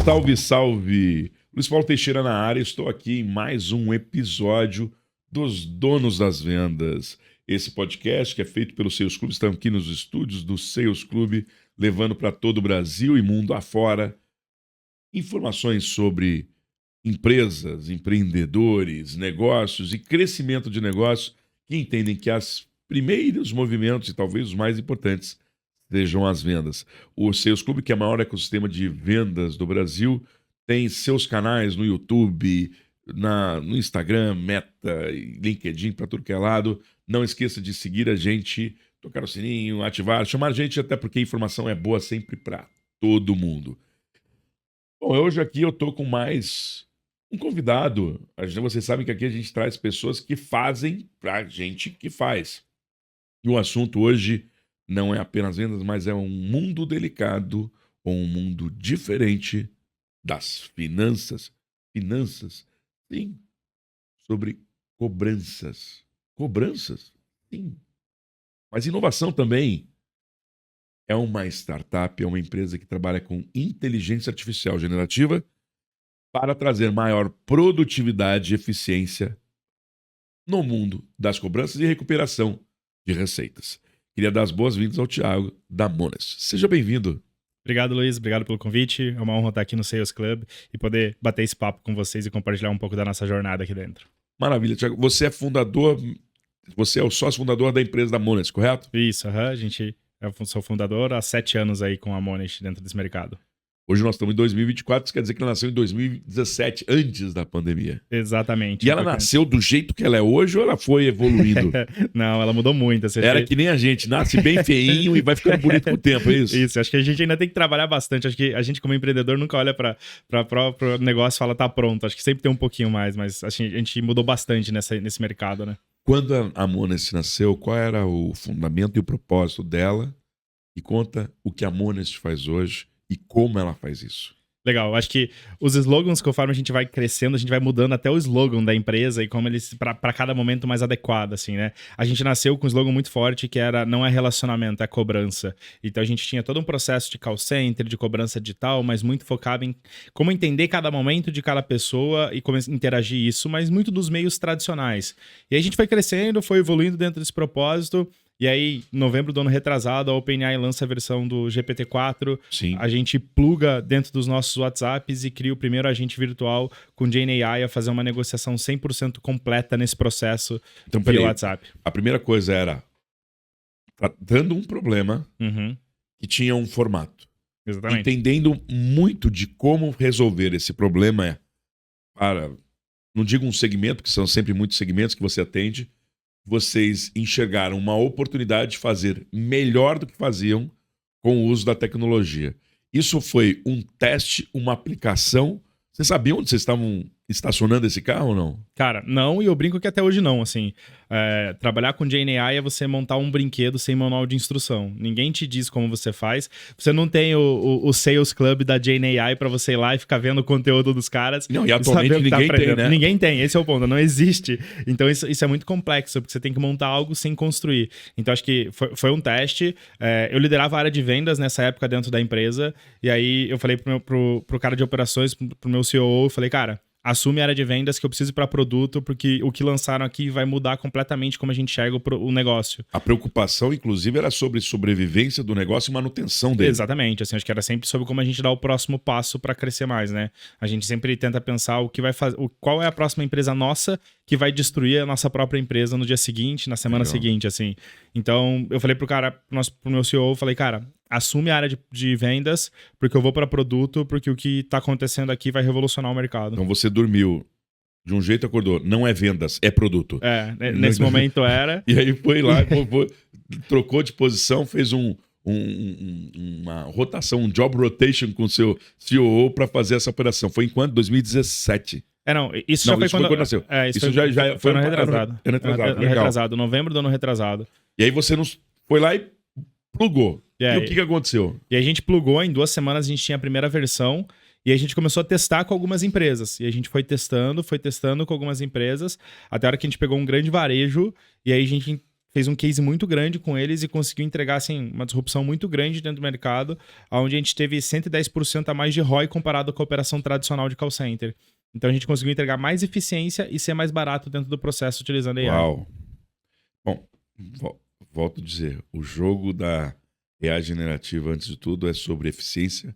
Salve, salve! Luiz Paulo Teixeira na área, estou aqui em mais um episódio dos Donos das Vendas. Esse podcast que é feito pelo Sales Club, estamos aqui nos estúdios do Sales Club, levando para todo o Brasil e mundo afora informações sobre empresas, empreendedores, negócios e crescimento de negócios que entendem que os primeiros movimentos e talvez os mais importantes sejam as vendas. O Sales Club, que é o maior ecossistema de vendas do Brasil, tem seus canais no YouTube, no Instagram, Meta, LinkedIn, para tudo que é lado. Não esqueça de seguir a gente, tocar o sininho, ativar, chamar a gente, até porque a informação é boa sempre para todo mundo. Bom, hoje aqui eu tô com mais um convidado. Vocês sabem que aqui a gente traz pessoas que fazem pra gente que faz. E o assunto hoje não é apenas vendas, mas é um mundo delicado ou um mundo diferente das finanças. Finanças, sim. Sobre cobranças. Cobranças, sim. Mas inovação também. É uma startup, é uma empresa que trabalha com inteligência artificial generativa para trazer maior produtividade e eficiência no mundo das cobranças e recuperação de receitas. Queria dar as boas-vindas ao Thiago da Mones. Seja bem-vindo. Obrigado, Luiz. Obrigado pelo convite. É uma honra estar aqui no Sales Club e poder bater esse papo com vocês e compartilhar um pouco da nossa jornada aqui dentro. Maravilha, Thiago. Você é o sócio fundador da empresa da Mones, correto? Isso, eu sou fundador há 7 anos aí com a Mones dentro desse mercado. Hoje nós estamos em 2024, isso quer dizer que ela nasceu em 2017, antes da pandemia. Exatamente. E ela nasceu do jeito que ela é hoje ou ela foi evoluindo? Não, ela mudou muito. Era que nem a gente, nasce bem feinho e vai ficando bonito com o tempo, é isso? Isso, acho que a gente ainda tem que trabalhar bastante. Acho que a gente, como empreendedor, nunca olha para o próprio negócio e fala, tá pronto. Acho que sempre tem um pouquinho mais, mas a gente mudou bastante nesse mercado, né? Quando a Mones nasceu, qual era o fundamento e o propósito dela? E conta o que a Mones faz hoje e como ela faz isso. Legal, acho que os slogans, conforme a gente vai crescendo, a gente vai mudando até o slogan da empresa e como eles, para cada momento mais adequado, assim, né? A gente nasceu com um slogan muito forte que era não é relacionamento, é cobrança. Então a gente tinha todo um processo de call center, de cobrança digital, mas muito focado em como entender cada momento de cada pessoa e como interagir isso, mas muito dos meios tradicionais. E aí a gente foi crescendo, foi evoluindo dentro desse propósito. E aí, em novembro do ano retrasado, a OpenAI lança a versão do GPT-4. Sim. A gente pluga dentro dos nossos WhatsApps e cria o primeiro agente virtual com GenAI a fazer uma negociação 100% completa nesse processo via WhatsApp. A primeira coisa era dando um problema que tinha um formato. Exatamente. Entendendo muito de como resolver esse problema para, não digo um segmento, que são sempre muitos segmentos que você atende, vocês enxergaram uma oportunidade de fazer melhor do que faziam com o uso da tecnologia. Isso foi um teste, uma aplicação. Vocês sabiam onde vocês estavam estacionando esse carro ou não? Cara, não, e eu brinco que até hoje não, assim. Trabalhar com GenAI é você montar um brinquedo sem manual de instrução. Ninguém te diz como você faz. Você não tem o Sales Club da GenAI pra você ir lá e ficar vendo o conteúdo dos caras. Não, e atualmente ninguém tem, né? Ninguém tem, esse é o ponto, não existe. Então isso é muito complexo, porque você tem que montar algo sem construir. Então acho que foi um teste. Eu liderava a área de vendas nessa época dentro da empresa, e aí eu falei pro cara de operações, pro meu COO, eu falei, cara, assume a área de vendas que eu preciso ir para produto, porque o que lançaram aqui vai mudar completamente como a gente enxerga o negócio. A preocupação, inclusive, era sobre sobrevivência do negócio e manutenção dele. Exatamente, assim, acho que era sempre sobre como a gente dá o próximo passo para crescer mais, né? A gente sempre tenta pensar o que vai fazer, qual é a próxima empresa nossa que vai destruir a nossa própria empresa no dia seguinte, na semana seguinte, assim. Então, eu falei pro meu CEO, eu falei, cara, assume a área de vendas, porque eu vou para produto, porque o que tá acontecendo aqui vai revolucionar o mercado. Então você dormiu de um jeito, acordou. Não é vendas, é produto. Nesse momento era. E aí foi lá, trocou de posição, fez uma rotação, um job rotation com o seu CEO para fazer essa operação. Foi em quando? 2017. Isso já foi quando nasceu. Isso já foi ano retrasado. Ano retrasado, novembro do ano retrasado. E aí você foi lá e plugou. E o que aconteceu? E a gente plugou, em 2 semanas a gente tinha a primeira versão e a gente começou a testar com algumas empresas. E a gente foi testando com algumas empresas, até a hora que a gente pegou um grande varejo e aí a gente fez um case muito grande com eles e conseguiu entregar, assim, uma disrupção muito grande dentro do mercado, onde a gente teve 110% a mais de ROI comparado com a operação tradicional de call center. Então a gente conseguiu entregar mais eficiência e ser mais barato dentro do processo utilizando AI. Uau! Bom, volto a dizer, o jogo da AI generativa, antes de tudo, é sobre eficiência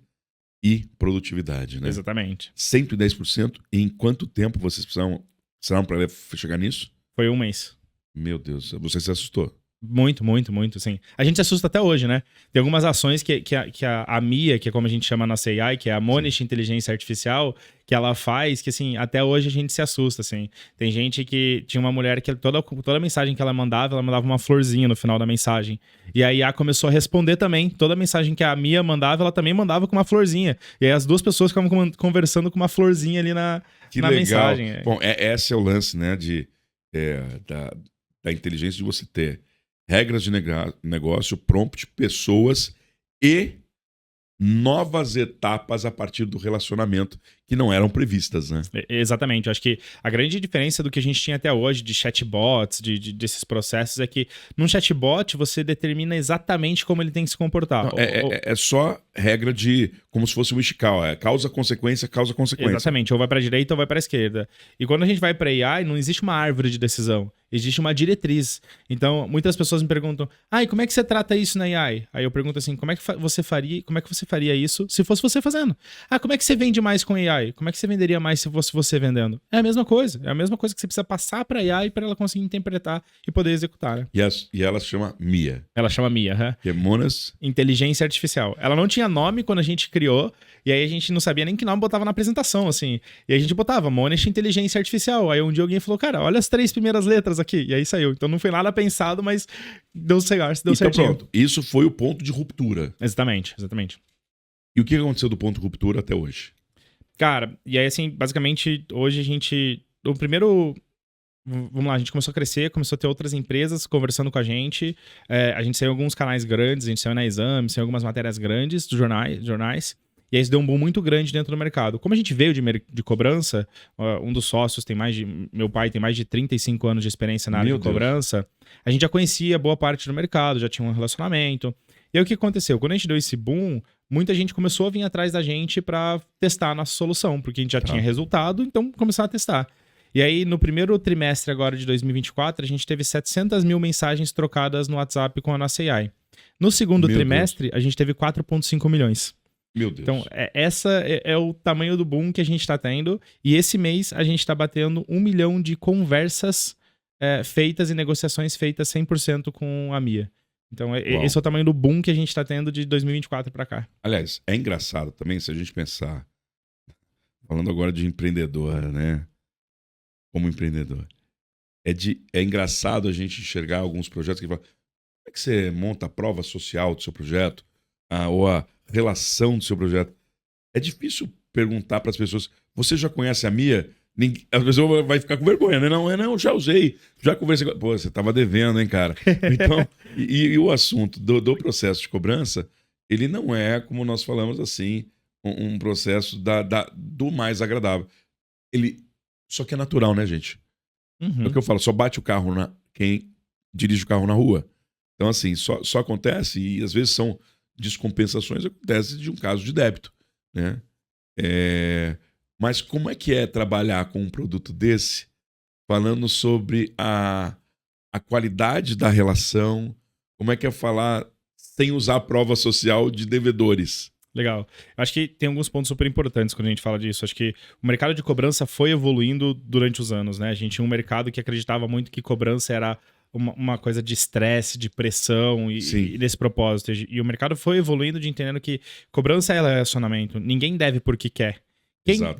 e produtividade, né? Exatamente. 110%. Em quanto tempo vocês precisaram para chegar nisso? Foi um mês. Meu Deus, você se assustou. Muito, muito, muito, sim. A gente se assusta até hoje, né? Tem algumas ações que a MIA, que é como a gente chama a nossa AI, que é a Monish Inteligência Artificial, que ela faz, que assim, até hoje a gente se assusta, assim. Tem gente que tinha uma mulher que toda mensagem que ela mandava uma florzinha no final da mensagem. E a IA começou a responder também. Toda mensagem que a MIA mandava, ela também mandava com uma florzinha. E aí as duas pessoas ficavam conversando com uma florzinha ali na legal. Mensagem. Bom, esse é o lance, né, da inteligência de você ter regras de negócio, prompt, pessoas e novas etapas a partir do relacionamento que não eram previstas, né? Exatamente. Eu acho que a grande diferença do que a gente tinha até hoje de chatbots, desses processos, é que num chatbot você determina exatamente como ele tem que se comportar. Não, é só regra de como se fosse um Ishikawa, causa, consequência, causa, consequência. Exatamente, ou vai para a direita ou vai para a esquerda. E quando a gente vai para AI, não existe uma árvore de decisão, existe uma diretriz. Então, muitas pessoas me perguntam: e como é que você trata isso na AI? Aí eu pergunto assim: como é que você faria isso se fosse você fazendo? Como é que você vende mais com AI? Como é que você venderia mais se fosse você vendendo? É a mesma coisa que você precisa passar para AI para ela conseguir interpretar e poder executar. Né? E ela se chama MIA. Ela chama MIA, que é Monas Inteligência Artificial. Ela não tinha nome quando a gente criou, e aí a gente não sabia nem que nome botava na apresentação, assim. E a gente botava Monas Inteligência Artificial. Aí um dia alguém falou: cara, olha as 3 primeiras letras aqui. E aí saiu. Então não foi nada pensado, mas deu certinho. Pronto. Isso foi o ponto de ruptura. Exatamente. E o que aconteceu do ponto de ruptura até hoje? Cara, e aí assim, basicamente, hoje a gente... Vamos lá, a gente começou a crescer, começou a ter outras empresas conversando com a gente. A gente saiu em alguns canais grandes, a gente saiu na Exame, saiu em algumas matérias grandes dos jornais. E aí isso deu um boom muito grande dentro do mercado. Como a gente veio de cobrança, um dos sócios meu pai tem mais de 35 anos de experiência na área de cobrança, a gente já conhecia boa parte do mercado, já tinha um relacionamento. E aí o que aconteceu? Quando a gente deu esse boom, muita gente começou a vir atrás da gente para testar a nossa solução, porque a gente já tinha resultado, então começaram a testar. E aí, no primeiro trimestre agora de 2024, a gente teve 700 mil mensagens trocadas no WhatsApp com a nossa AI. No segundo trimestre, a gente teve 4,5 milhões. Meu Deus. Então, essa é o tamanho do boom que a gente está tendo. E esse mês, a gente está batendo 1 milhão de conversas feitas e negociações feitas 100% com a MIA. Então, esse é o tamanho do boom que a gente está tendo de 2024 para cá. Aliás, é engraçado também se a gente pensar, falando agora de empreendedor, né? Como empreendedor. É engraçado a gente enxergar alguns projetos que falam: como é que você monta a prova social do seu projeto? Ou a relação do seu projeto? É difícil perguntar para as pessoas: você já conhece a MIA? A pessoa vai ficar com vergonha, né? Não, já usei, já conversei com... Pô, você estava devendo, hein, cara? Então, e o assunto do processo de cobrança, ele não é, como nós falamos assim, um processo do mais agradável. Só que é natural, né, gente? É o que eu falo, só bate o carro quem dirige o carro na rua. Então, assim, só acontece, e às vezes são descompensações, acontece de um caso de débito, né? Mas como é que é trabalhar com um produto desse, falando sobre a qualidade da relação, como é que é falar sem usar a prova social de devedores? Legal. Acho que tem alguns pontos super importantes quando a gente fala disso. Acho que o mercado de cobrança foi evoluindo durante os anos, né? A gente tinha um mercado que acreditava muito que cobrança era uma coisa de estresse, de pressão e desse propósito. E o mercado foi evoluindo de entendendo que cobrança é relacionamento. Ninguém deve porque quer.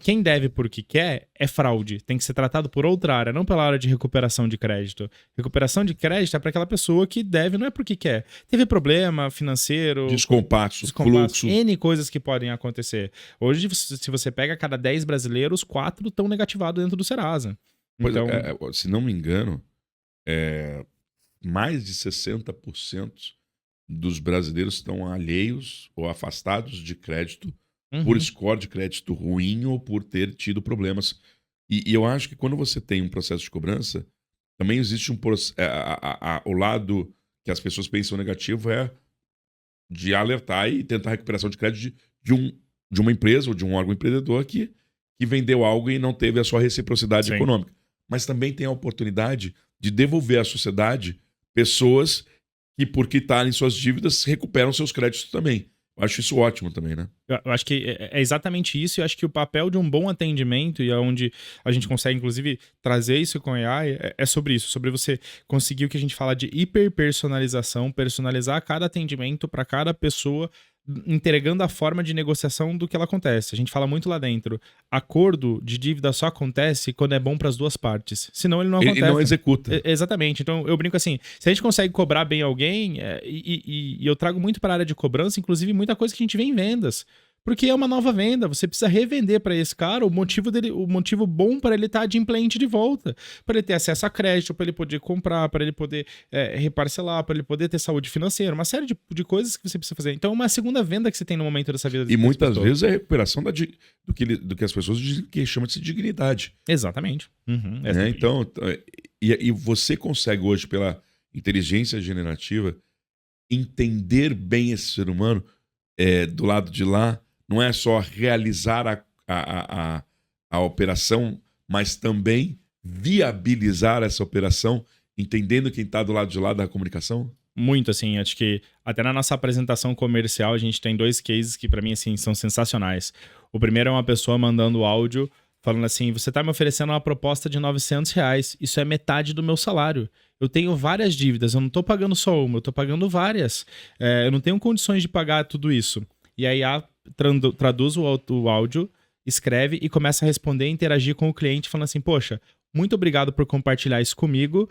Quem deve porque quer é fraude. Tem que ser tratado por outra área, não pela área de recuperação de crédito. Recuperação de crédito é para aquela pessoa que deve, não é porque quer. Teve problema financeiro, descompasso, fluxo. N coisas que podem acontecer. Hoje, se você pega cada 10 brasileiros, 4 estão negativados dentro do Serasa. Então, se não me engano, mais de 60% dos brasileiros estão alheios ou afastados de crédito por score de crédito ruim ou por ter tido problemas. E eu acho que quando você tem um processo de cobrança, também existe o lado que as pessoas pensam negativo é de alertar e tentar recuperação de crédito de uma empresa ou de um órgão empreendedor que vendeu algo e não teve a sua reciprocidade Sim. econômica. Mas também tem a oportunidade de devolver à sociedade pessoas que, por quitarem suas dívidas, recuperam seus créditos também. Eu acho isso ótimo também, né? Eu acho que é exatamente isso. Eu acho que o papel de um bom atendimento, e é onde a gente consegue, inclusive, trazer isso com a AI, é sobre isso. Sobre você conseguir o que a gente fala de hiperpersonalização, personalizar cada atendimento para cada pessoa, entregando a forma de negociação do que ela acontece. A gente fala muito lá dentro. Acordo de dívida só acontece quando é bom para as duas partes. Senão ele não acontece. Ele não executa. Exatamente. Então eu brinco assim: se a gente consegue cobrar bem alguém, e eu trago muito para a área de cobrança, inclusive muita coisa que a gente vê em vendas. Porque é uma nova venda, você precisa revender para esse cara o motivo bom para ele estar adimplente de volta, para ele ter acesso a crédito, para ele poder comprar, para ele poder reparcelar, para ele poder ter saúde financeira, uma série de coisas que você precisa fazer. Então é uma segunda venda que você tem no momento dessa vida. E muitas vezes é a recuperação do que as pessoas dizem que chamam de dignidade. Exatamente. Uhum, né? Então, e você consegue hoje, pela inteligência generativa, entender bem esse ser humano do lado de lá. Não é só realizar a operação, mas também viabilizar essa operação, entendendo quem está do lado de lá da comunicação? Muito, assim, acho que até na nossa apresentação comercial a gente tem 2 cases que para mim, assim, são sensacionais. O primeiro é uma pessoa mandando áudio falando assim: você está me oferecendo uma proposta de R$900, isso é metade do meu salário. Eu tenho várias dívidas, eu não estou pagando só uma, eu estou pagando várias. Eu não tenho condições de pagar tudo isso. E aí traduz o áudio, escreve e começa a responder e interagir com o cliente falando assim: poxa, muito obrigado por compartilhar isso comigo.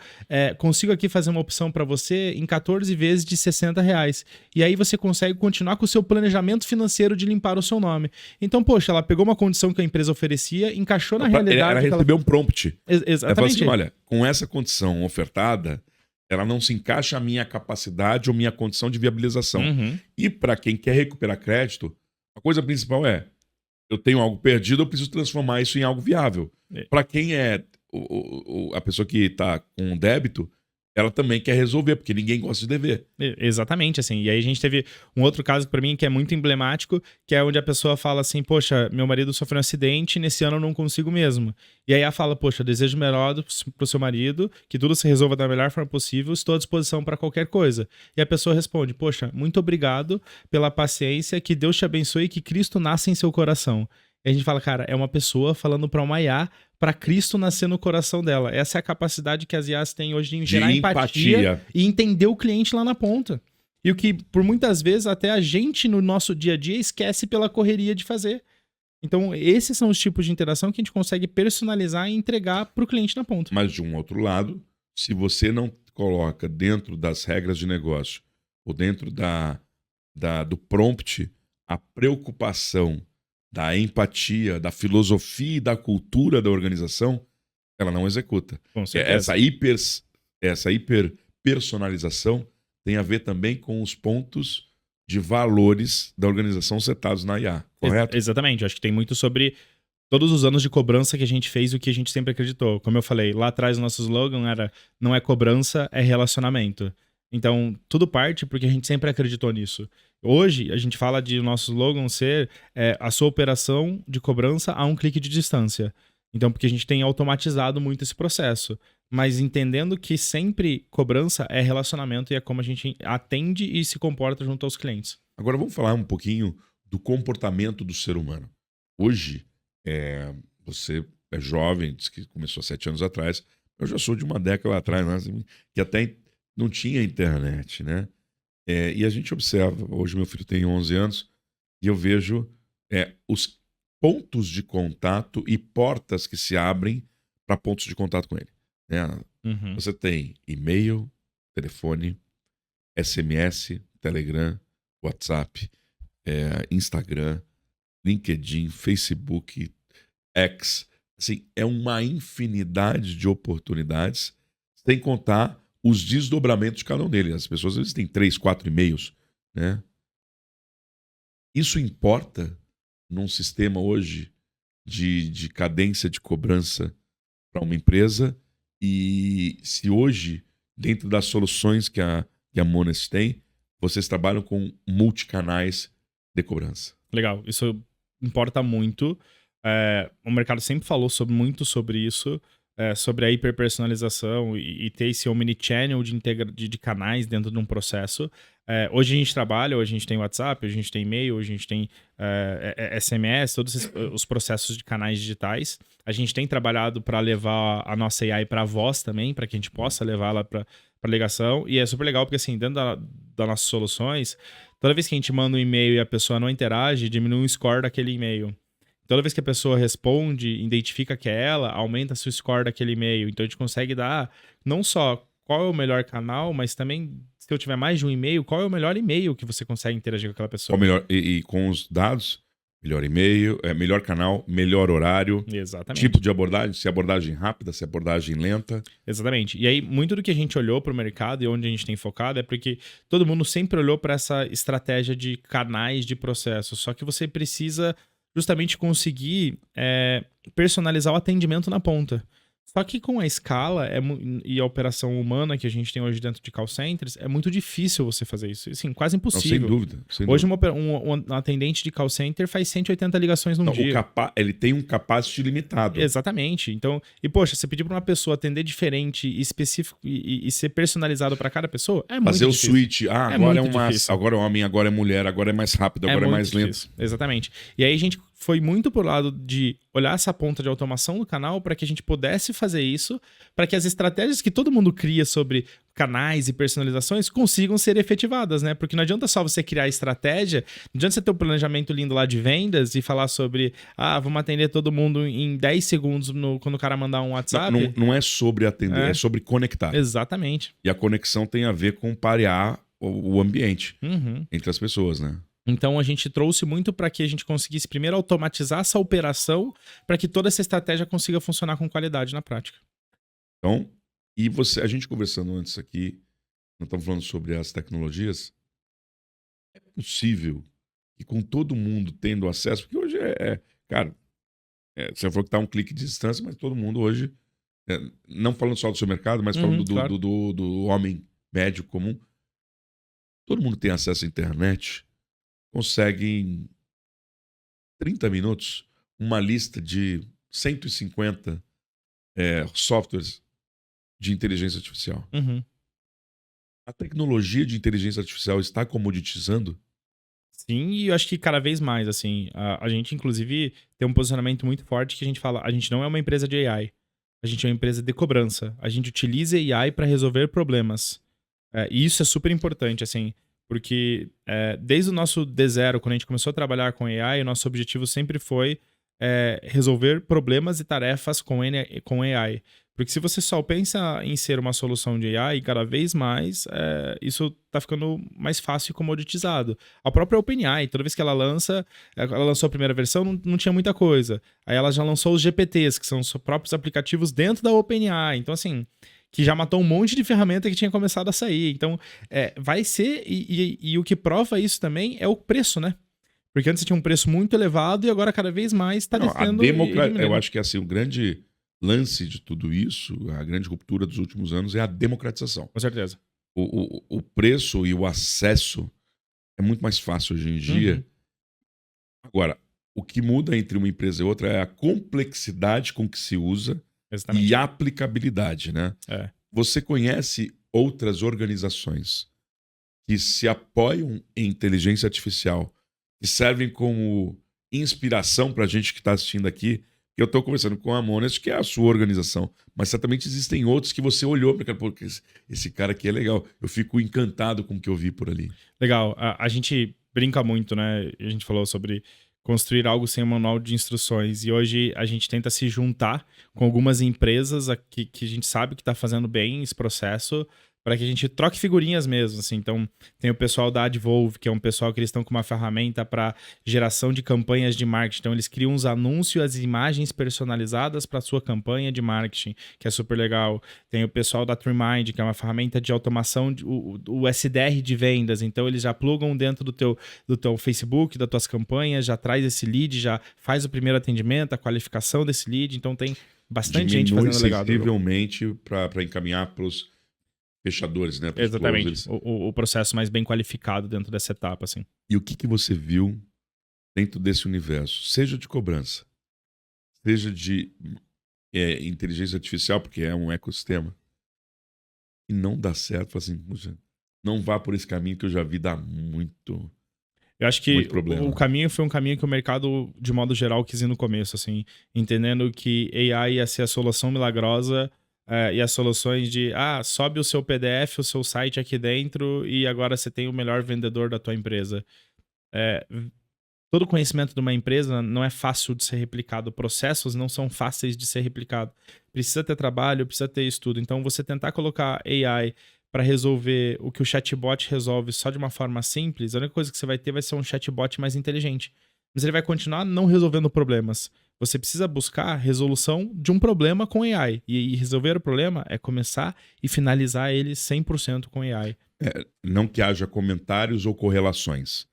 Consigo aqui fazer uma opção para você em 14 vezes de R$60. E aí você consegue continuar com o seu planejamento financeiro de limpar o seu nome. Então, poxa, ela pegou uma condição que a empresa oferecia, encaixou na realidade. Ela recebeu um prompt. Exatamente. Ela falou assim: olha, com essa condição ofertada, ela não se encaixa a minha capacidade ou minha condição de viabilização. Uhum. E para quem quer recuperar crédito, a coisa principal eu tenho algo perdido, eu preciso transformar isso em algo viável. Para quem é a pessoa que está com débito, ela também quer resolver, porque ninguém gosta de dever. Exatamente, assim. E aí a gente teve um outro caso para mim que é muito emblemático, que é onde a pessoa fala assim: poxa, meu marido sofreu um acidente e nesse ano eu não consigo mesmo. E aí ela fala: poxa, desejo melhor pro seu marido, que tudo se resolva da melhor forma possível, estou à disposição para qualquer coisa. E a pessoa responde: poxa, muito obrigado pela paciência, que Deus te abençoe e que Cristo nasça em seu coração. E a gente fala: cara, é uma pessoa falando para uma IA para Cristo nascer no coração dela. Essa é a capacidade que as IAs têm hoje de gerar empatia e entender o cliente lá na ponta. E o que, por muitas vezes, até a gente no nosso dia a dia esquece pela correria de fazer. Então, esses são os tipos de interação que a gente consegue personalizar e entregar para o cliente na ponta. Mas, de um outro lado, se você não coloca dentro das regras de negócio ou dentro do prompt a preocupação da empatia, da filosofia e da cultura da organização, ela não executa. Com certeza. Essa hiperpersonalização tem a ver também com os pontos de valores da organização setados na IA, correto? Exatamente. Eu acho que tem muito sobre todos os anos de cobrança que a gente fez, o que a gente sempre acreditou. Como eu falei, lá atrás o nosso slogan era: não é cobrança, é relacionamento. Então, tudo parte porque a gente sempre acreditou nisso. Hoje, a gente fala de o nosso slogan ser a sua operação de cobrança a um clique de distância. Então, porque a gente tem automatizado muito esse processo. Mas entendendo que sempre cobrança é relacionamento e é como a gente atende e se comporta junto aos clientes. Agora, vamos falar um pouquinho do comportamento do ser humano. Hoje, você é jovem, disse que começou há 7 anos atrás. Eu já sou de uma década atrás, né, que até não tinha internet, né? E a gente observa, hoje meu filho tem 11 anos, e eu vejo os pontos de contato e portas que se abrem para pontos de contato com ele. Né? Uhum. Você tem e-mail, telefone, SMS, Telegram, WhatsApp, Instagram, LinkedIn, Facebook, X. Assim, é uma infinidade de oportunidades, sem contar os desdobramentos de cada um deles. As pessoas às vezes têm 3, 4 e-mails, né? Isso importa num sistema hoje de cadência de cobrança para uma empresa E se hoje, dentro das soluções que a Mones tem, vocês trabalham com multicanais de cobrança. Legal, isso importa muito. O mercado sempre falou muito sobre isso, sobre a hiperpersonalização e ter esse omnichannel de canais dentro de um processo. Hoje a gente trabalha, hoje a gente tem WhatsApp, hoje a gente tem e-mail, hoje a gente tem SMS, todos os processos de canais digitais. A gente tem trabalhado para levar a nossa AI para a voz também, para que a gente possa levá-la para ligação. E é super legal porque, assim, dentro das nossas soluções, toda vez que a gente manda um e-mail e a pessoa não interage, diminui o score daquele e-mail. Toda vez que a pessoa responde, identifica que é ela, aumenta-se o score daquele e-mail. Então a gente consegue dar não só qual é o melhor canal, mas também, se eu tiver mais de um e-mail, qual é o melhor e-mail que você consegue interagir com aquela pessoa. Qual melhor, e com os dados, melhor e-mail, melhor canal, melhor horário, Exatamente. tipo de abordagem, se é abordagem rápida, se é abordagem lenta. Exatamente. E aí, muito do que a gente olhou para o mercado e onde a gente tem focado é porque todo mundo sempre olhou para essa estratégia de canais de processo. Só que você precisa justamente conseguir personalizar o atendimento na ponta. Só que com a escala e a operação humana que a gente tem hoje dentro de call centers, é muito difícil você fazer isso. Assim, quase impossível. Não, sem dúvida. Sem hoje dúvida. um atendente de call center faz 180 ligações num dia. Ele tem um capacity limitado. Exatamente. Então, poxa, você pedir para uma pessoa atender diferente e específico e ser personalizado para cada pessoa, é muito difícil. Fazer o switch. Agora é homem, agora é mulher, agora é mais rápido, agora é mais lento. Exatamente. E aí a gente foi muito pro lado de olhar essa ponta de automação do canal para que a gente pudesse fazer isso, para que as estratégias que todo mundo cria sobre canais e personalizações consigam ser efetivadas, né? Porque não adianta só você criar estratégia, não adianta você ter um planejamento lindo lá de vendas e falar sobre, vamos atender todo mundo em 10 segundos quando o cara mandar um WhatsApp. Não é sobre atender, é sobre conectar. Exatamente. E a conexão tem a ver com parear o ambiente entre as pessoas, né? Então a gente trouxe muito para que a gente conseguisse primeiro automatizar essa operação para que toda essa estratégia consiga funcionar com qualidade na prática. Então, a gente conversando antes aqui, nós estamos falando sobre as tecnologias, é possível que com todo mundo tendo acesso, porque hoje cara, você falou que está a um clique de distância, mas todo mundo hoje, não falando só do seu mercado, mas falando claro. do homem médio comum, todo mundo tem acesso à internet, consegue em 30 minutos uma lista de 150 softwares de inteligência artificial. A tecnologia de inteligência artificial está comoditizando? Sim, e eu acho que cada vez mais, assim, a gente inclusive tem um posicionamento muito forte que a gente fala, a gente não é uma empresa de AI, a gente é uma empresa de cobrança, a gente utiliza AI para resolver problemas. E isso é super importante, assim, porque desde o nosso D0, quando a gente começou a trabalhar com AI, o nosso objetivo sempre foi resolver problemas e tarefas com AI. Porque se você só pensa em ser uma solução de AI, cada vez mais isso está ficando mais fácil e comoditizado. A própria OpenAI, toda vez que ela lançou a primeira versão, não tinha muita coisa. Aí ela já lançou os GPTs, que são os próprios aplicativos dentro da OpenAI. Então, assim, que já matou um monte de ferramenta que tinha começado a sair. Então, vai ser... E o que prova isso também é o preço, né? Porque antes tinha um preço muito elevado e agora cada vez mais está descendo. Eu acho que assim, o grande lance de tudo isso, a grande ruptura dos últimos anos é a democratização. Com certeza. O preço e o acesso é muito mais fácil hoje em dia. Agora, o que muda entre uma empresa e outra é a complexidade com que se usa. Exatamente. E a aplicabilidade, né? Você conhece outras organizações que se apoiam em inteligência artificial, que servem como inspiração para a gente que está assistindo aqui? Eu estou conversando com a Monest, que é a sua organização, mas certamente existem outros que você olhou para porque esse cara aqui é legal. Eu fico encantado com o que eu vi por ali. Legal. A gente brinca muito, né? A gente falou sobre construir algo sem um manual de instruções. E hoje a gente tenta se juntar com algumas empresas que a gente sabe que está fazendo bem esse processo para que a gente troque figurinhas mesmo, assim. Então, tem o pessoal da Advolve, que é um pessoal que eles estão com uma ferramenta para geração de campanhas de marketing. Então, eles criam uns anúncios, as imagens personalizadas para a sua campanha de marketing, que é super legal. Tem o pessoal da Trimind, que é uma ferramenta de automação, o SDR de vendas. Então, eles já plugam dentro do teu Facebook, das tuas campanhas, já traz esse lead, já faz o primeiro atendimento, a qualificação desse lead. Então, tem Bastante gente diminui fazendo legado. sensivelmente para encaminhar para os fechadores, né? Pros Exatamente. closers. O processo mais bem qualificado dentro dessa etapa, assim. E o que você viu dentro desse universo? Seja de cobrança, seja de inteligência artificial, porque é um ecossistema, e não dá certo. Fala assim, puxa, não vá por esse caminho que eu já vi dar muito. Eu acho que Muito problema. o caminho foi um caminho que o mercado, de modo geral, quis ir no começo, assim, entendendo que AI ia ser a solução milagrosa e as soluções de, sobe o seu PDF, o seu site aqui dentro e agora você tem o melhor vendedor da tua empresa. Todo conhecimento de uma empresa não é fácil de ser replicado, processos não são fáceis de ser replicados. Precisa ter trabalho, precisa ter estudo. Então, você tentar colocar AI para resolver o que o chatbot resolve só de uma forma simples, a única coisa que você vai ter vai ser um chatbot mais inteligente. Mas ele vai continuar não resolvendo problemas. Você precisa buscar resolução de um problema com AI. E resolver o problema é começar e finalizar ele 100% com AI. Não que haja comentários ou correlações,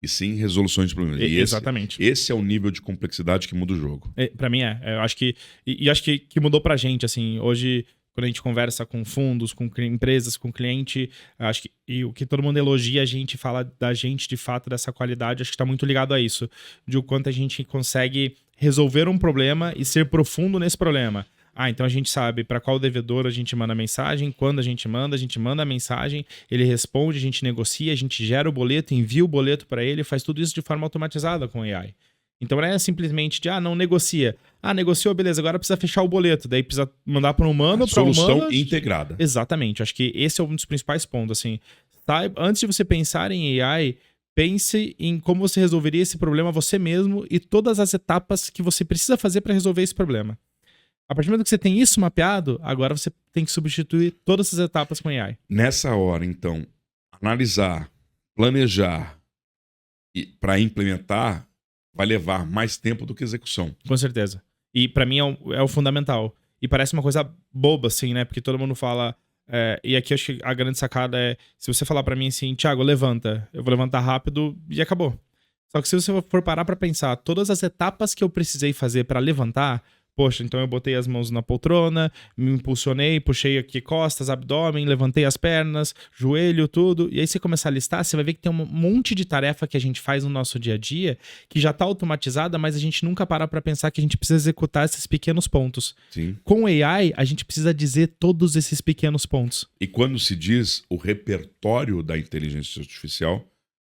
e sim resoluções de problemas. Exatamente. Esse é o nível de complexidade que muda o jogo. Para mim Eu acho que... E acho que mudou pra gente, assim. Hoje, quando a gente conversa com fundos, com empresas, com cliente, acho que e o que todo mundo elogia a gente, fala da gente, de fato, dessa qualidade, acho que tá muito ligado a isso. De o quanto a gente consegue resolver um problema e ser profundo nesse problema. Então a gente sabe para qual devedor a gente manda a mensagem, quando a gente manda a mensagem, ele responde, a gente negocia, a gente gera o boleto, envia o boleto para ele, faz tudo isso de forma automatizada com AI. Então não é simplesmente de, não negocia. Negociou, beleza, agora precisa fechar o boleto, daí precisa mandar para um humano, para um solução humano. integrada. Exatamente, acho que esse é um dos principais pontos, assim. Antes de você pensar em AI, pense em como você resolveria esse problema você mesmo e todas as etapas que você precisa fazer para resolver esse problema. A partir do momento que você tem isso mapeado, agora você tem que substituir todas essas etapas com AI. Nessa hora, então, analisar, planejar e para implementar vai levar mais tempo do que execução. Com certeza. E para mim é o fundamental. E parece uma coisa boba, assim, né? Porque todo mundo fala... e aqui eu acho que a grande sacada é... Se você falar para mim assim, Thiago, levanta. Eu vou levantar rápido e acabou. Só que se você for parar para pensar todas as etapas que eu precisei fazer para levantar... Poxa, então eu botei as mãos na poltrona, me impulsionei, puxei aqui costas, abdômen, levantei as pernas, joelho, tudo. E aí você começar a listar, você vai ver que tem um monte de tarefa que a gente faz no nosso dia a dia que já está automatizada, mas a gente nunca para para pensar que a gente precisa executar esses pequenos pontos. Sim. Com AI, a gente precisa dizer todos esses pequenos pontos. E quando se diz o repertório da inteligência artificial,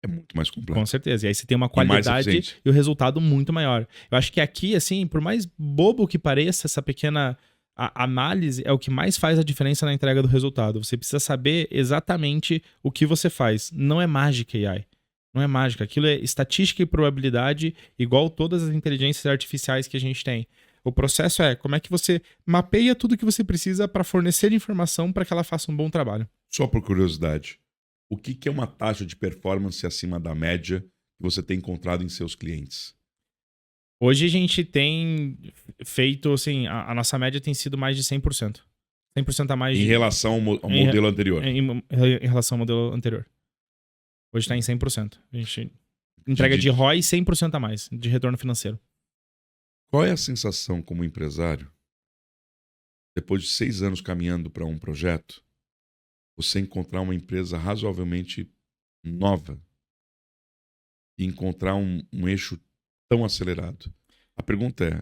é muito mais complexo. Com certeza. E aí você tem uma qualidade e o resultado muito maior. Eu acho que aqui, assim, por mais bobo que pareça, essa pequena análise é o que mais faz a diferença na entrega do resultado. Você precisa saber exatamente o que você faz. Não é mágica, AI. Não é mágica. Aquilo é estatística e probabilidade, igual todas as inteligências artificiais que a gente tem. O processo é como é que você mapeia tudo que você precisa para fornecer informação para que ela faça um bom trabalho. Só por curiosidade, o que é uma taxa de performance acima da média que você tem encontrado em seus clientes? Hoje a gente tem feito, assim, a nossa média tem sido mais de 100%. 100% a mais em relação ao modelo anterior? Em relação ao modelo anterior. Hoje está em 100%. A gente entrega de ROI 100% a mais, de retorno financeiro. Qual é a sensação como empresário, depois de 6 anos caminhando para um projeto, você encontrar uma empresa razoavelmente nova e encontrar um eixo tão acelerado? A pergunta é,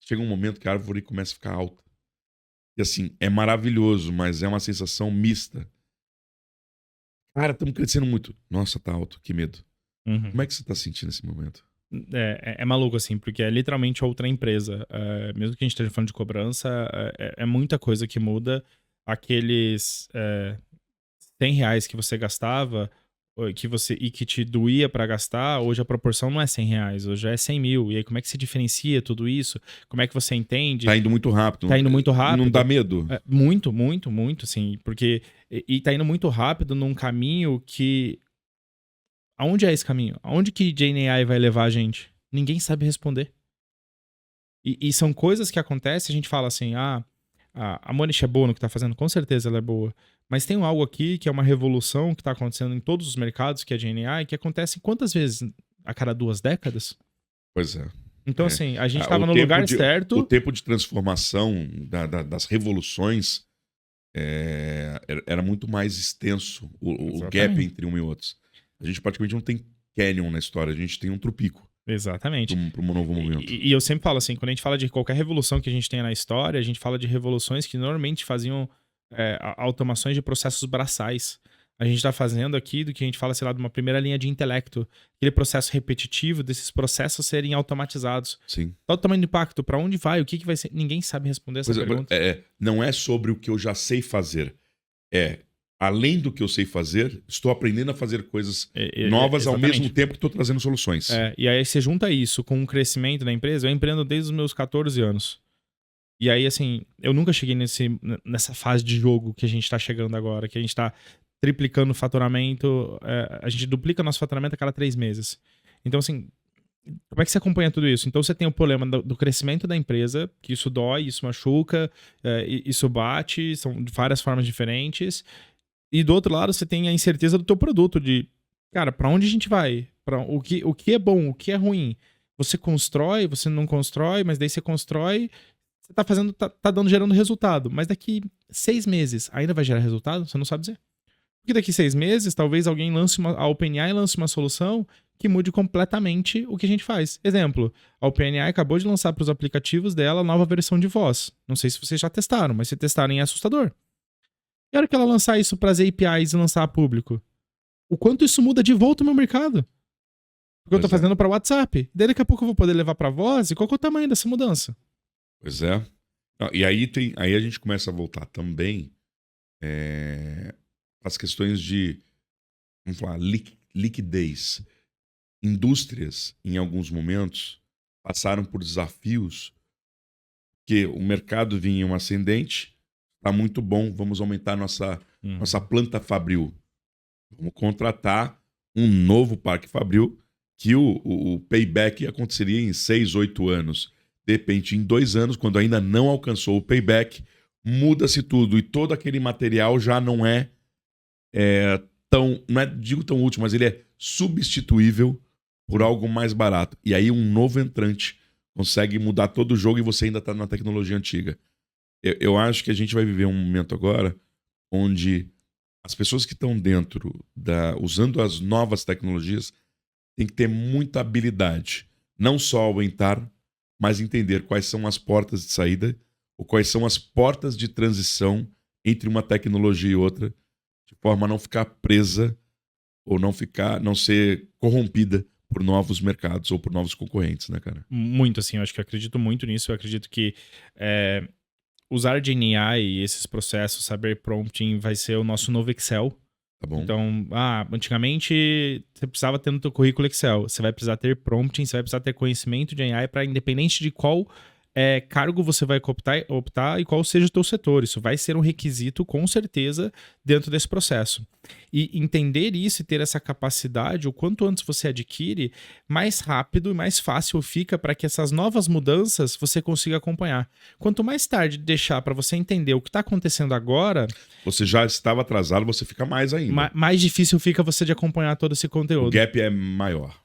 chega um momento que a árvore começa a ficar alta. E assim, é maravilhoso, mas é uma sensação mista. Cara, estamos crescendo muito. Nossa, tá alto, que medo. Uhum. Como é que você está sentindo nesse momento? É maluco, assim, porque é literalmente outra empresa. Mesmo que a gente esteja falando de cobrança, é muita coisa que muda. Aqueles R$100 que você gastava e que te doía para gastar, hoje a proporção não é R$100, hoje é 100 mil. E aí como é que se diferencia tudo isso? Como é que você entende? Tá indo muito rápido. Tá indo muito rápido. Não dá medo? Muito, muito, muito, assim. Porque... E tá indo muito rápido num caminho que... Aonde é esse caminho? Aonde que GenAI vai levar a gente? Ninguém sabe responder. E são coisas que acontecem, a gente fala assim, a Monish é boa no que tá fazendo, com certeza ela é boa. Mas tem algo aqui que é uma revolução que tá acontecendo em todos os mercados, que é GenAI, que acontece quantas vezes? A cada 2 décadas? Pois é. Então, assim, a gente estava O no tempo lugar de- certo. O tempo de transformação das revoluções era muito mais extenso, o gap Exatamente. entre um e outros. A gente praticamente não tem canyon na história, a gente tem um tropico Exatamente. para um novo momento. E eu sempre falo assim, quando a gente fala de qualquer revolução que a gente tenha na história, a gente fala de revoluções que normalmente faziam automações de processos braçais. A gente está fazendo aqui do que a gente fala, sei lá, de uma primeira linha de intelecto. Aquele processo repetitivo desses processos serem automatizados. Sim. Qual o tamanho do impacto? Para onde vai? O que vai ser? Ninguém sabe responder essa pergunta. Não é sobre o que eu já sei fazer. Além do que eu sei fazer, estou aprendendo a fazer coisas novas ao mesmo tempo que estou trazendo soluções. E aí você junta isso com o crescimento da empresa. Eu empreendo desde os meus 14 anos. E aí, assim, eu nunca cheguei nessa fase de jogo que a gente tá chegando agora, que a gente tá triplicando o faturamento, a gente duplica nosso faturamento a cada 3 meses. Então, assim, como é que você acompanha tudo isso? Então, você tem o problema do crescimento da empresa, que isso dói, isso machuca, isso bate, são de várias formas diferentes. E do outro lado, você tem a incerteza do teu produto, de, cara, pra onde a gente vai? O que é bom, o que é ruim? Você constrói, você não constrói, mas daí você constrói... Você tá fazendo, gerando resultado. Mas daqui 6 meses ainda vai gerar resultado? Você não sabe dizer. Porque daqui 6 meses, talvez alguém a OpenAI lance uma solução que mude completamente o que a gente faz. Exemplo, a OpenAI acabou de lançar para os aplicativos dela a nova versão de voz. Não sei se vocês já testaram, mas se testarem é assustador. E a hora que ela lançar isso para as APIs e lançar a público, o quanto isso muda de volta no meu mercado? Porque eu tô fazendo para WhatsApp. Daí daqui a pouco eu vou poder levar para voz. E qual que é o tamanho dessa mudança? Pois é. E aí a gente começa a voltar também as questões de, vamos falar, liquidez. Indústrias, em alguns momentos, passaram por desafios que o mercado vinha em um ascendente, está muito bom, vamos aumentar nossa planta fabril. Vamos contratar um novo parque fabril que o payback aconteceria em 6, 8 anos. De repente, em 2 anos, quando ainda não alcançou o payback, muda-se tudo. E todo aquele material já não é tão útil, mas ele é substituível por algo mais barato. E aí um novo entrante consegue mudar todo o jogo e você ainda está na tecnologia antiga. Eu acho que a gente vai viver um momento agora onde as pessoas que estão dentro, usando as novas tecnologias, têm que ter muita habilidade. Não só ao entrar, mas entender quais são as portas de saída ou quais são as portas de transição entre uma tecnologia e outra, de forma a não ficar presa ou não ser corrompida por novos mercados ou por novos concorrentes, né, cara? Muito, assim, eu acho que eu acredito muito nisso. Eu acredito que usar GenAI e esses processos, saber prompting, vai ser o nosso novo Excel. Tá bom. Então, antigamente você precisava ter no teu currículo Excel. Você vai precisar ter prompting, você vai precisar ter conhecimento de AI para, independente de qual cargo você vai optar e qual seja o teu setor. Isso vai ser um requisito, com certeza, dentro desse processo. E entender isso e ter essa capacidade, o quanto antes você adquire, mais rápido e mais fácil fica para que essas novas mudanças você consiga acompanhar. Quanto mais tarde deixar para você entender o que está acontecendo agora... Você já estava atrasado, você fica mais ainda. Mais difícil fica você de acompanhar todo esse conteúdo. O gap é maior.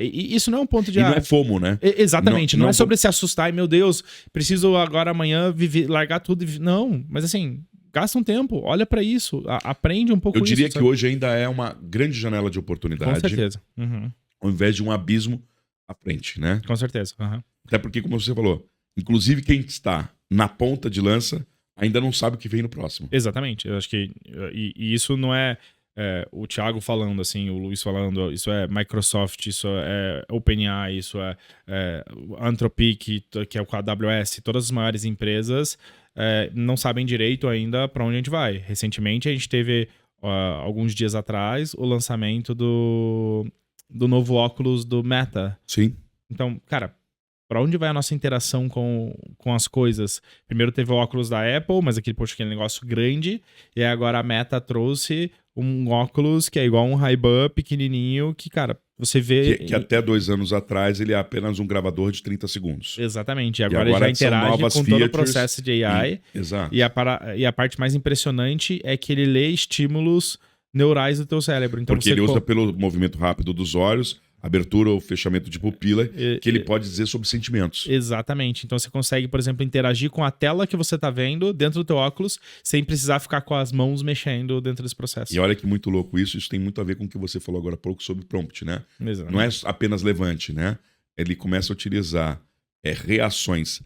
E isso não é um ponto de... E não é FOMO, né? Exatamente. Não é sobre se assustar e, meu Deus, preciso agora amanhã largar tudo. Não, mas assim, gasta um tempo, olha pra isso, aprende um pouco isso. Eu diria isso, que hoje ainda é uma grande janela de oportunidade. Com certeza. Uhum. Ao invés de um abismo à frente, né? Com certeza. Uhum. Até porque, como você falou, inclusive quem está na ponta de lança ainda não sabe o que vem no próximo. Exatamente. Eu acho que... E isso não é... o Thiago falando, assim, o Luiz falando, isso é Microsoft, isso é OpenAI, isso é Anthropic, que é o AWS, todas as maiores empresas não sabem direito ainda para onde a gente vai. Recentemente a gente teve, alguns dias atrás, o lançamento do novo óculos do Meta. Sim. Então, cara, para onde vai a nossa interação com as coisas? Primeiro teve o óculos da Apple, mas aquele negócio grande, e agora a Meta trouxe um óculos que é igual um Ray-Ban pequenininho, que, cara, você vê... Que até 2 anos atrás ele é apenas um gravador de 30 segundos. Exatamente, e agora ele já interage com todo o processo de AI. Exato. E a parte mais impressionante é que ele lê estímulos neurais do teu cérebro. Então porque ele usa pelo movimento rápido dos olhos abertura ou fechamento de pupila, que ele E- pode dizer sobre sentimentos. Exatamente. Então você consegue, por exemplo, interagir com a tela que você tá vendo dentro do teu óculos, sem precisar ficar com as mãos mexendo dentro desse processo. E olha que muito louco isso tem muito a ver com o que você falou agora há pouco sobre prompt, né? Exatamente. Não é apenas levante, né? Ele começa a utilizar reações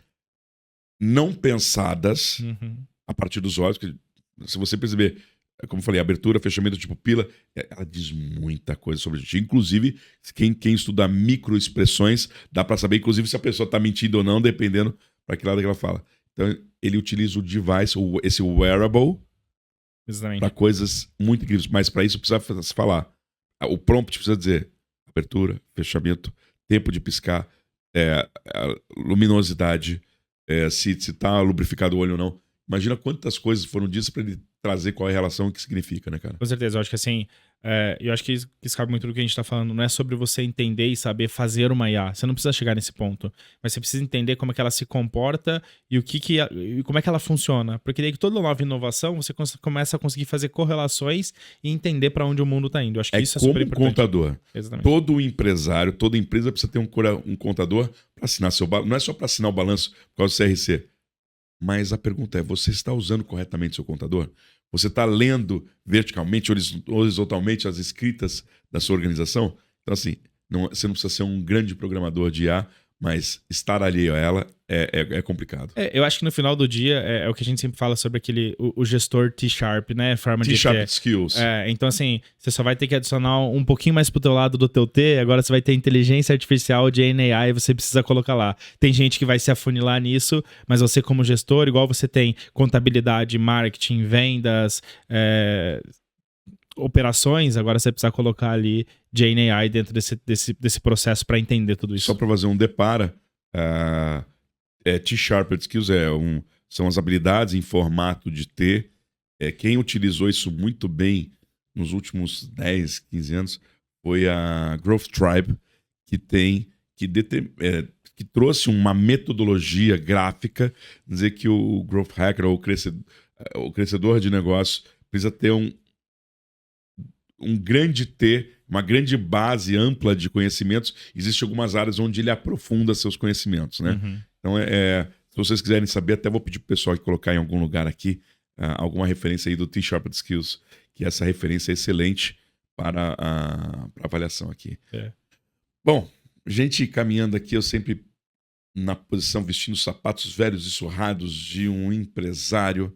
não pensadas Uhum. a partir dos olhos, que, se você perceber, como eu falei, abertura, fechamento de pupila, ela diz muita coisa sobre a gente. Inclusive, quem estuda microexpressões, dá para saber, inclusive, se a pessoa está mentindo ou não, dependendo para que lado que ela fala. Então, ele utiliza o device, esse wearable, Exatamente. para coisas muito incríveis. Mas para isso precisa se falar. O prompt precisa dizer abertura, fechamento, tempo de piscar, luminosidade, se está lubrificado o olho ou não. Imagina quantas coisas foram ditas para ele trazer qual é a relação e o que significa, né, cara? Com certeza, eu acho que assim, eu acho que isso cabe muito do que a gente tá falando. Não é sobre você entender e saber fazer uma IA. Você não precisa chegar nesse ponto. Mas você precisa entender como é que ela se comporta e e como é que ela funciona. Porque daí que toda nova inovação, você começa a conseguir fazer correlações e entender para onde o mundo tá indo. Eu acho que isso é como super um importante. contador. Exatamente. Todo empresário, toda empresa precisa ter um contador para assinar seu balanço. Não é só para assinar o balanço por causa do CRC. Mas a pergunta é, você está usando corretamente seu contador? Você está lendo verticalmente, horizontalmente as escritas da sua organização? Então, assim, você não precisa ser um grande programador de IA, mas estar alheio a ela é complicado. Eu acho que no final do dia é o que a gente sempre fala sobre o gestor T-Sharp, né? Forma de T-Sharp Skills. Então, assim, você só vai ter que adicionar um pouquinho mais pro teu lado do teu T, agora você vai ter inteligência artificial de NAI e você precisa colocar lá. Tem gente que vai se afunilar nisso, mas você como gestor, igual você tem contabilidade, marketing, vendas, operações, agora você precisa colocar ali GNAI dentro desse processo para entender tudo isso. Só para fazer um depara, T-Sharp Skills são as habilidades em formato de T. Quem utilizou isso muito bem nos últimos 10, 15 anos foi a Growth Tribe, que trouxe uma metodologia gráfica, dizer que o Growth Hacker, ou o crescedor de negócio, precisa ter um grande T, uma grande base ampla de conhecimentos. Existem algumas áreas onde ele aprofunda seus conhecimentos, né? Uhum. Então, se vocês quiserem saber, até vou pedir pro pessoal colocar em algum lugar aqui alguma referência aí do T-Sharp Skills, que essa referência é excelente para a avaliação aqui. Bom, gente caminhando aqui, eu sempre na posição vestindo sapatos velhos e surrados de um empresário.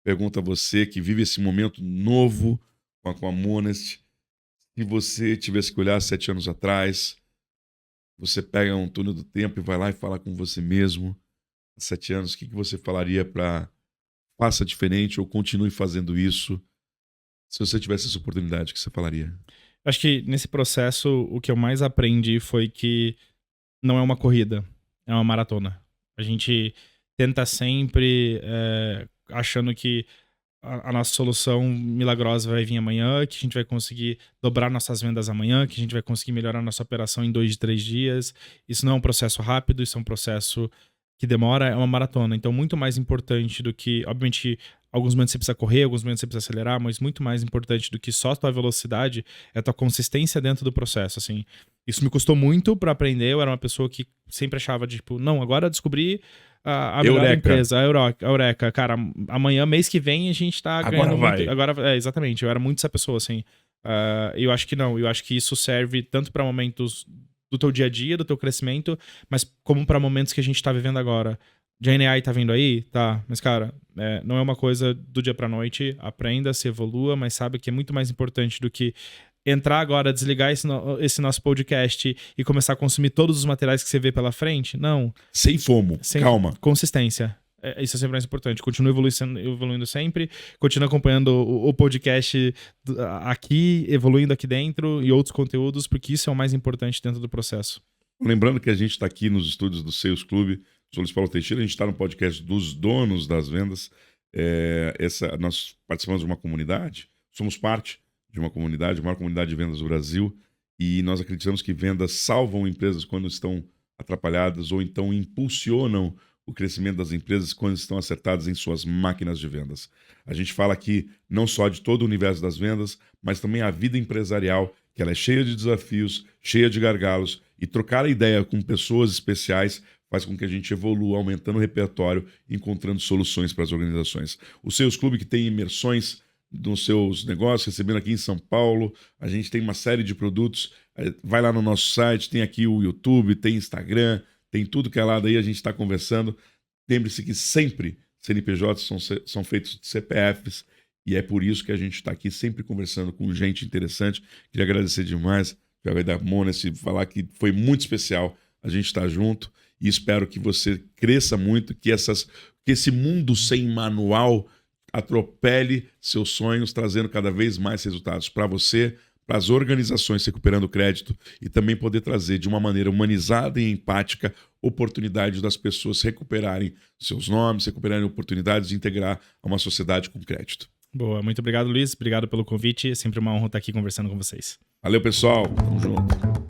Pergunto a você que vive esse momento novo com a Monest, se você tivesse que olhar 7 anos atrás, você pega um túnel do tempo e vai lá e fala com você mesmo, há 7 anos, o que você falaria para faça diferente ou continue fazendo isso? Se você tivesse essa oportunidade, o que você falaria? Acho que nesse processo o que eu mais aprendi foi que não é uma corrida, é uma maratona. A gente tenta sempre achando que a nossa solução milagrosa vai vir amanhã, que a gente vai conseguir dobrar nossas vendas amanhã, que a gente vai conseguir melhorar nossa operação em 2 de 3 dias. Isso não é um processo rápido, isso é um processo que demora, é uma maratona. Então, muito mais importante do que, obviamente, alguns momentos você precisa correr, alguns momentos você precisa acelerar, mas muito mais importante do que só a tua velocidade é a tua consistência dentro do processo, assim. Isso me custou muito para aprender, eu era uma pessoa que sempre achava, tipo, não, agora eu descobri a melhor empresa, a Eureka. Cara, amanhã, mês que vem, a gente tá ganhando muito. Agora, exatamente, eu era muito essa pessoa, assim. Eu acho que não, eu acho que isso serve tanto para momentos do teu dia a dia, do teu crescimento, mas como para momentos que a gente tá vivendo agora. GNI tá vindo aí? Tá. Mas, cara, não é uma coisa do dia pra noite. Aprenda, se evolua, mas sabe que é muito mais importante do que entrar agora, desligar esse nosso podcast e começar a consumir todos os materiais que você vê pela frente. Não. Sem fomo, calma. Consistência. Isso é sempre mais importante. Continua evoluindo sempre. Continua acompanhando o podcast aqui, evoluindo aqui dentro e outros conteúdos, porque isso é o mais importante dentro do processo. Lembrando que a gente está aqui nos estúdios do Sales Club, sou Luiz Paulo Teixeira, a gente está no podcast dos donos das vendas. Nós participamos de uma comunidade, somos parte de uma comunidade, a maior comunidade de vendas do Brasil, e nós acreditamos que vendas salvam empresas quando estão atrapalhadas ou então impulsionam o crescimento das empresas quando estão acertadas em suas máquinas de vendas. A gente fala aqui não só de todo o universo das vendas, mas também a vida empresarial, que ela é cheia de desafios, cheia de gargalos, e trocar a ideia com pessoas especiais faz com que a gente evolua, aumentando o repertório e encontrando soluções para as organizações. O Sales Club, que tem imersões nos seus negócios, recebendo aqui em São Paulo, a gente tem uma série de produtos, vai lá no nosso site, tem aqui o YouTube, tem Instagram, tem tudo que é lá, daí a gente está conversando. Lembre-se que sempre CNPJs são feitos de CPFs, e é por isso que a gente está aqui sempre conversando com gente interessante. Queria agradecer demais, vai dar Mones, falar que foi muito especial a gente estar junto, e espero que você cresça muito, que esse mundo sem manual atropele seus sonhos, trazendo cada vez mais resultados para você, para as organizações recuperando crédito, e também poder trazer de uma maneira humanizada e empática oportunidades das pessoas recuperarem seus nomes, recuperarem oportunidades de integrar a uma sociedade com crédito. Boa, muito obrigado, Luiz. Obrigado pelo convite. É sempre uma honra estar aqui conversando com vocês. Valeu, pessoal. Tamo junto.